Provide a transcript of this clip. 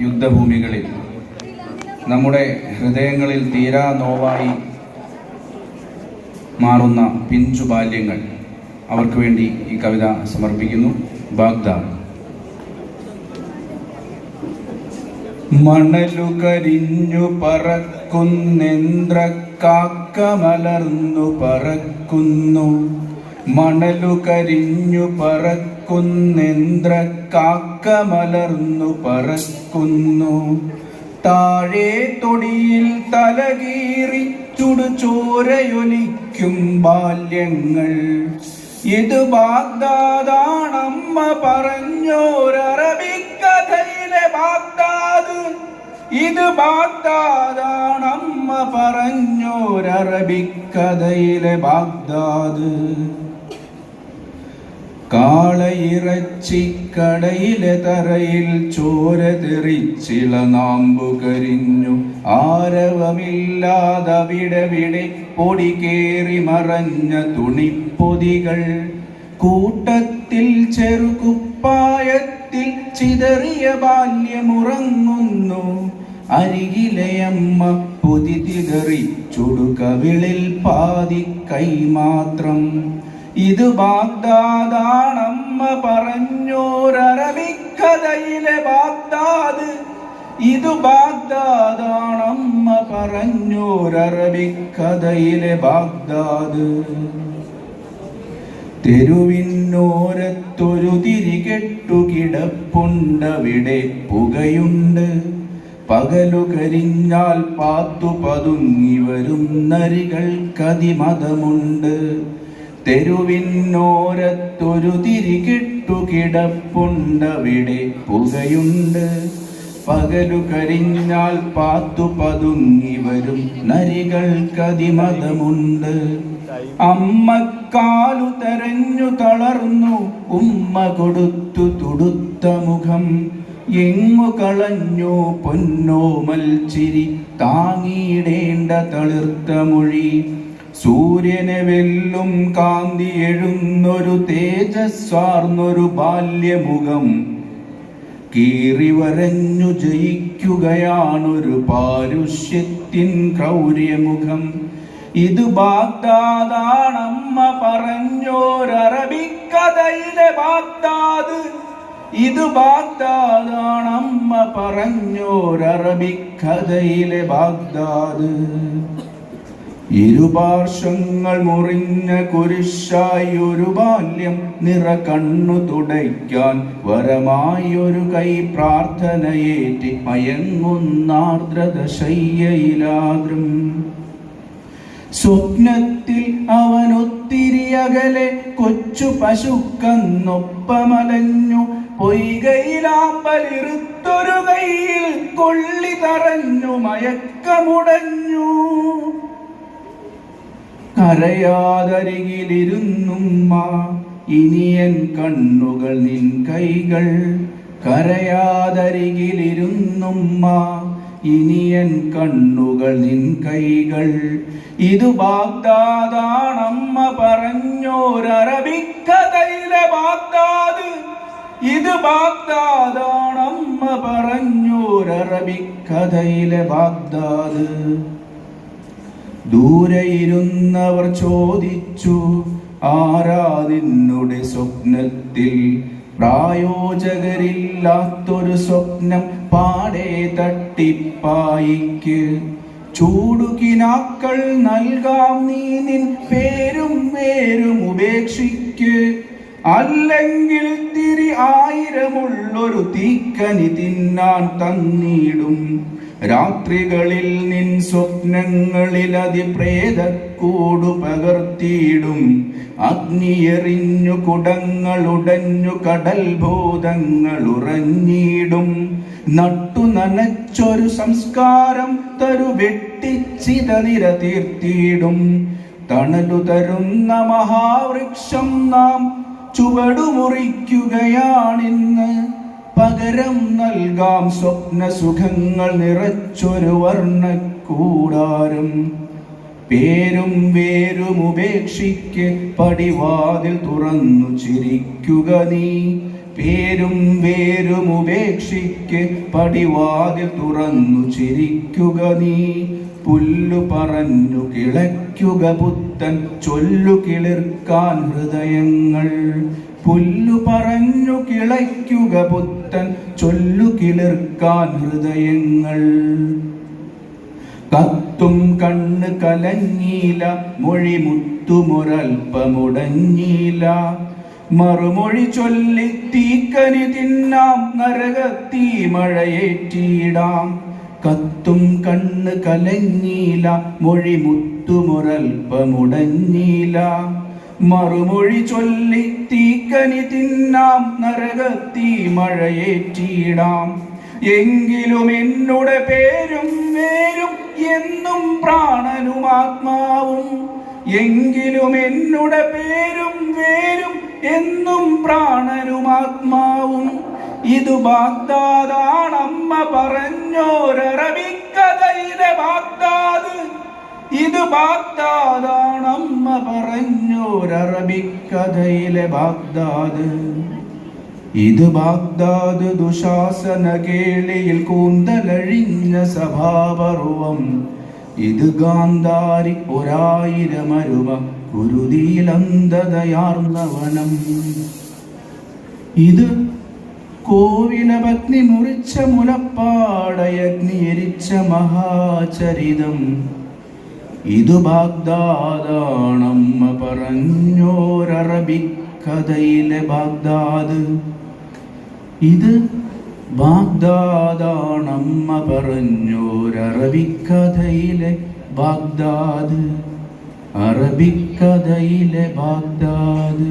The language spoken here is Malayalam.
യുദ്ധഭൂമികളിൽ നമ്മുടെ ഹൃദയങ്ങളിൽ തീരാ നോവായി മാറുന്ന പിഞ്ചു ബാല്യങ്ങൾ, അവർക്ക് വേണ്ടി ഈ കവിത സമർപ്പിക്കുന്നു. ബാഗ്ദാദ്. മണലു കരിഞ്ഞു പറക്കുന്നെന്ദ്രക്കാക്ക മലർന്നു പറക്കുന്നു. മണലു കരിഞ്ഞു പറക്കുന്നെന്ദ്രക്കാക്ക മലർന്നു പറക്കുന്നു. താഴെ തൊടിയിൽ തലകീറി ചുടുചോരയൊലിക്കും ബാല്യങ്ങൾ. ഇത് ബാഗ്ദാദാണമ്മ പറഞ്ഞോരറബിക്കഥയിലെ ബാഗ്ദാദ്. ഇത് ബാഗ്ദാദാണമ്മ പറഞ്ഞോരറബിക്കഥയിലെ ബാഗ്ദാദ്. കാളയിറച്ചിക്കടയിലെ തറയിൽ ചോര തെറിച്ചിള നാമ്പു കരിഞ്ഞു. ആരവമില്ലാതവിടെവിടെ പൊടി കേറി മറഞ്ഞ തുണിപ്പൊതികൾ. കൂട്ടത്തിൽ ചെറുകുപ്പായത്തിൽ ചിതറിയ ബാല്യമുറങ്ങുന്നു. അരികിലെയമ്മ പൊതി തികറി ചുടുകവിളിൽ പാതി കൈ മാത്രം. ഇത് ബാഗ്ദാദാണമ്മ പറഞ്ഞോരറബിക്കഥയിലെ ബാഗ്ദാദ്. ഇത് ബാഗ്ദാദാണമ്മ പറഞ്ഞോരറബിക്കഥയിലെ ബാഗ്ദാദ്. തെരുവിനോരത്തൊരു തിരികെട്ടു കിടപ്പുണ്ടവിടെ പുകയുണ്ട്. പകലു കരിഞ്ഞാൽ പാത്തു പതുങ്ങി വരുന്നരികൾക്കതിമതമുണ്ട്. തെരുവിനോരത്തൊരു തിരികെട്ടു കിടപ്പുണ്ടവിടെ പുകയുണ്ട്. പകലു കരിഞ്ഞാൽ പാത്തു പതുങ്ങി വരും നരികൾക്കതിമതമുണ്ട്. അമ്മക്കാലു തെരഞ്ഞു തളർന്നു ഉമ്മ കൊടുത്തു തുടുത്ത മുഖം. എങ്ങു കളഞ്ഞു പൊന്നോമൽ ചിരി താങ്ങിയിടേണ്ട തളിർത്ത മൊഴി. സൂര്യനെ വെല്ലും കാന്തി എഴുന്നൊരു തേജസ്വാർന്നൊരു ബാല്യമുഖം. കീറി വരഞ്ഞു ജയിക്കുകയാണൊരു പാരുഷ്യത്തിൻ ക്രൗര്യമുഖം. ഇത് ബാഗ്ദാദാണമ്മ പറഞ്ഞോരറബിക്കഥയിലെ ബാഗ്ദാദ്. ഇത് ബാഗ്ദാദാണമ്മ പറഞ്ഞോരറബിക്കഥയിലെ ബാഗ്ദാദ്. ഇരുപാർശ്വങ്ങൾ മുറിഞ്ഞ കുരിശായി ഒരു ബാല്യം നിറ കണ്ണു തുടയ്ക്കാൻ വരമായി ഒരു കൈ പ്രാർത്ഥനയേറ്റി മയങ്ങുന്നാർദ്രത ശയ്യയിലാദ്രം. സ്വപ്നത്തിൽ അവനൊത്തിരി അകലെ കൊച്ചു പശുക്കന്നൊപ്പമലഞ്ഞു. പൊയ്കയിലാമ്പലിറുത്തൊരു കൈയിൽ കൊള്ളി തറഞ്ഞു മയക്കമുടഞ്ഞു. കരയാതരികിലിരുന്നുമ്മ ഇനിയൻ കണ്ണുകൾ നിൻ കൈകൾ. കരയാതരികിലിരുന്നുമ്മ ഇനിയൻ കണ്ണുകൾ നിൻ കൈകൾ. ഇത് ബാഗ്ദാദാണമ്മ പറഞ്ഞോരറബിക്കഥയിലെ ബാഗ്ദാദ്. ഇത് ബാഗ്ദാദാണമ്മ പറഞ്ഞോരറബിക്കഥയിലെ ബാഗ്ദാദ്. ദൂരെ ഇരുന്നവർ ചോദിച്ചു, ആരാതിന്നുടെ സ്വപ്നത്തിൽ പ്രായോജകരില്ലാത്തൊരു സ്വപ്നം പാടെ തട്ടിപ്പായിക്ക്. ചൂടുകിനാക്കൾ നൽകാം നീ നിൻ പേരും പേരും ഉപേക്ഷിക്ക്. അല്ലെങ്കിൽ തിരി ആയിരമുള്ളൊരു തീക്കനി തിന്നാൻ തന്നിടും. രാത്രികളിൽ നിൻ സ്വപ്നങ്ങളിൽ അതിപ്രേതക്കൂടു പകർത്തിയിടും. അഗ്നിയെറിഞ്ഞു കുടങ്ങളുടഞ്ഞു കടൽ ഭൂതങ്ങൾ ഉറഞ്ഞിടും. നട്ടു നനച്ചൊരു സംസ്കാരം തരു വെട്ടിച്ചിത നിര തീർത്തിയിടും. തണലു തരുന്ന മഹാവൃക്ഷം നാം ചുവടുമുറിക്കുകയാണിന്ന്. പകരം നൽകാം സ്വപ്ന സുഖങ്ങൾ നിറച്ചൊരു വർണ്ണക്കൂടാരം. പേരും വേരും ഉപേക്ഷിക്ക് പടിവാതിൽ തുറന്നു ചിരിക്കുക നീ. പേരും വേരും ഉപേക്ഷിക്ക് പടിവാതിൽ തുറന്നു ചിരിക്കുക നീ. പുല്ലു പറഞ്ഞു കിളയ്ക്കുക പുത്തൻ ചൊല്ലു കിളിർക്കാൻ ഹൃദയങ്ങൾ. പുല്ലു പറഞ്ഞു കിളയ്ക്കുക പുത്തൻ ചൊല്ലു കിളിർക്കാൻ ഹൃദയങ്ങൾ. കത്തും കണ്ണ് കലങ്ങിയില്ല, മൊഴി മുത്തുമൊരൽപ്പമുടഞ്ഞില്ല. മറുമൊഴി ചൊല്ലി തീക്കനി തിന്നാം, നരകത്തീ മഴയേറ്റിടാം. കത്തും കണ്ണ് കലങ്ങിയില്ല, മൊഴി മുത്തുമൊരൽപ്പമുടഞ്ഞില്ല. മറുമൊഴി ചൊല്ലി തീക്കനി തിന്നാം, നരകത്തീ മഴയേറ്റിടാം. എങ്കിലും എന്നുടെ പേരും വേരും എന്നും പ്രാണനും ആത്മാവും. എങ്കിലും എന്നുടെ പേരും വേരും എന്നും പ്രാണനും ആത്മാവും. ഇത് ബാഗ്ദാദാണമ്മ പറഞ്ഞോരറബിക്കഥയിലെ ബാഗ്ദാദ്. ഇത് ബാഗ്ദാദാണമ്മ പറഞ്ഞോരറബിക്കഥയിലെ ബാഗ്ദാദ്. ഇത് ബാഗ്ദാദ് ദുശാസന കേളിയിൽ കൂന്തലഴിഞ്ഞ സഭാപർവം. ഇത് ഗാന്ധാരി ഒരായിരമരുമ കുരുതിയിലന്ധതയാർന്ന വനം. ഇത് കോവിലപത്നി മുറിച്ച മുലപ്പാടയഗ്നി എരിച്ച മഹാചരിതം. ഇത് ബാഗ്ദാദാണമ്മ പറഞ്ഞോരറബിക്കഥയിലെ ബാഗ്ദാദ്. ഇത് ബാഗ്ദാദാണമ്മ പറഞ്ഞോരറബിക്കഥയിലെ ബാഗ്ദാദ്. അറബിക്കഥയിലെ ബാഗ്ദാദ്.